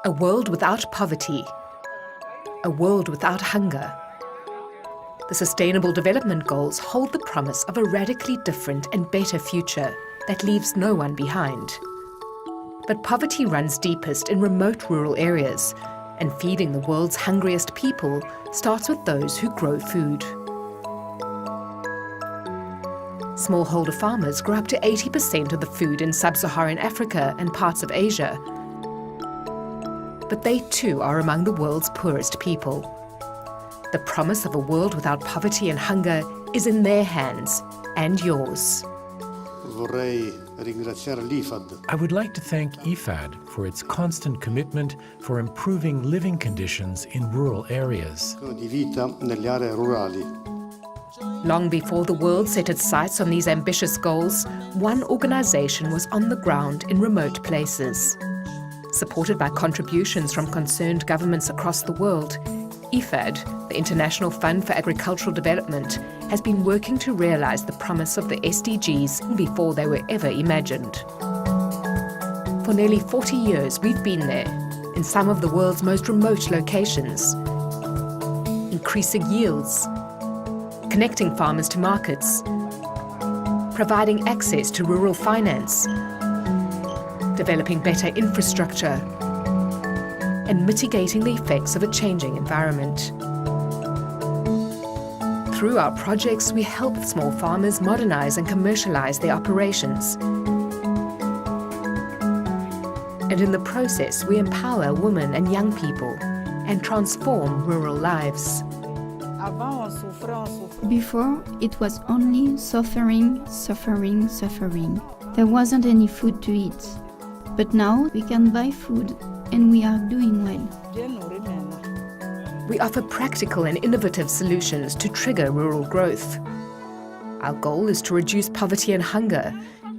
A world without poverty. A world without hunger. The Sustainable Development Goals hold the promise of a radically different and better future that leaves no one behind. But poverty runs deepest in remote rural areas, and feeding the world's hungriest people starts with those who grow food. Smallholder farmers grow up to 80% of the food in sub-Saharan Africa and parts of Asia. But they too are among the world's poorest people. The promise of a world without poverty and hunger is in their hands and yours. I would like to thank IFAD for its constant commitment for improving living conditions in rural areas. Long before the world set its sights on these ambitious goals, one organization was on the ground in remote places. Supported by contributions from concerned governments across the world, IFAD, the International Fund for Agricultural Development, has been working to realize the promise of the SDGs before they were ever imagined. For nearly 40 years, we've been there, in some of the world's most remote locations, increasing yields, connecting farmers to markets, providing access to rural finance, developing better infrastructure, and mitigating the effects of a changing environment. Through our projects, we help small farmers modernize and commercialize their operations. And in the process, we empower women and young people and transform rural lives. Before, it was only suffering, suffering, suffering. There wasn't any food to eat. But now we can buy food and we are doing well. We offer practical and innovative solutions to trigger rural growth. Our goal is to reduce poverty and hunger,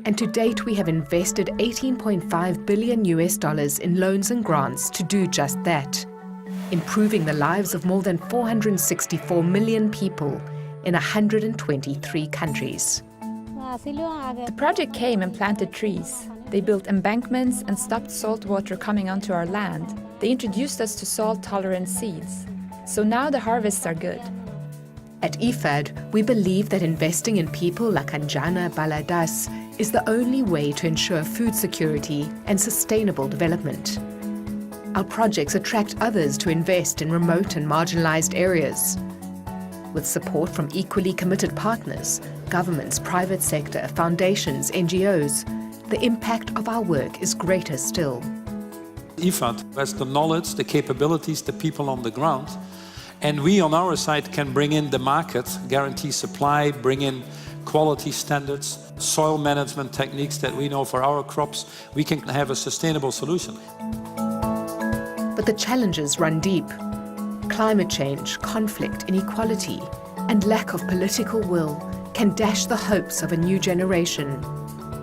and to date we have invested $18.5 billion in loans and grants to do just that, improving the lives of more than 464 million people in 123 countries. The project came and planted trees. They built embankments and stopped salt water coming onto our land. They introduced us to salt-tolerant seeds. So now the harvests are good. At IFAD, we believe that investing in people like Anjana Bala Das is the only way to ensure food security and sustainable development. Our projects attract others to invest in remote and marginalized areas. With support from equally committed partners, governments, private sector, foundations, NGOs, the impact of our work is greater still. IFAD has the knowledge, the capabilities, the people on the ground, and we on our side can bring in the market, guarantee supply, bring in quality standards, soil management techniques that we know for our crops. We can have a sustainable solution. But the challenges run deep. Climate change, conflict, inequality, and lack of political will can dash the hopes of a new generation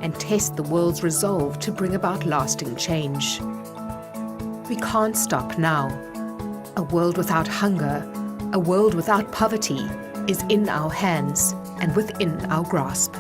and test the world's resolve to bring about lasting change. We can't stop now. A world without hunger, a world without poverty is in our hands and within our grasp.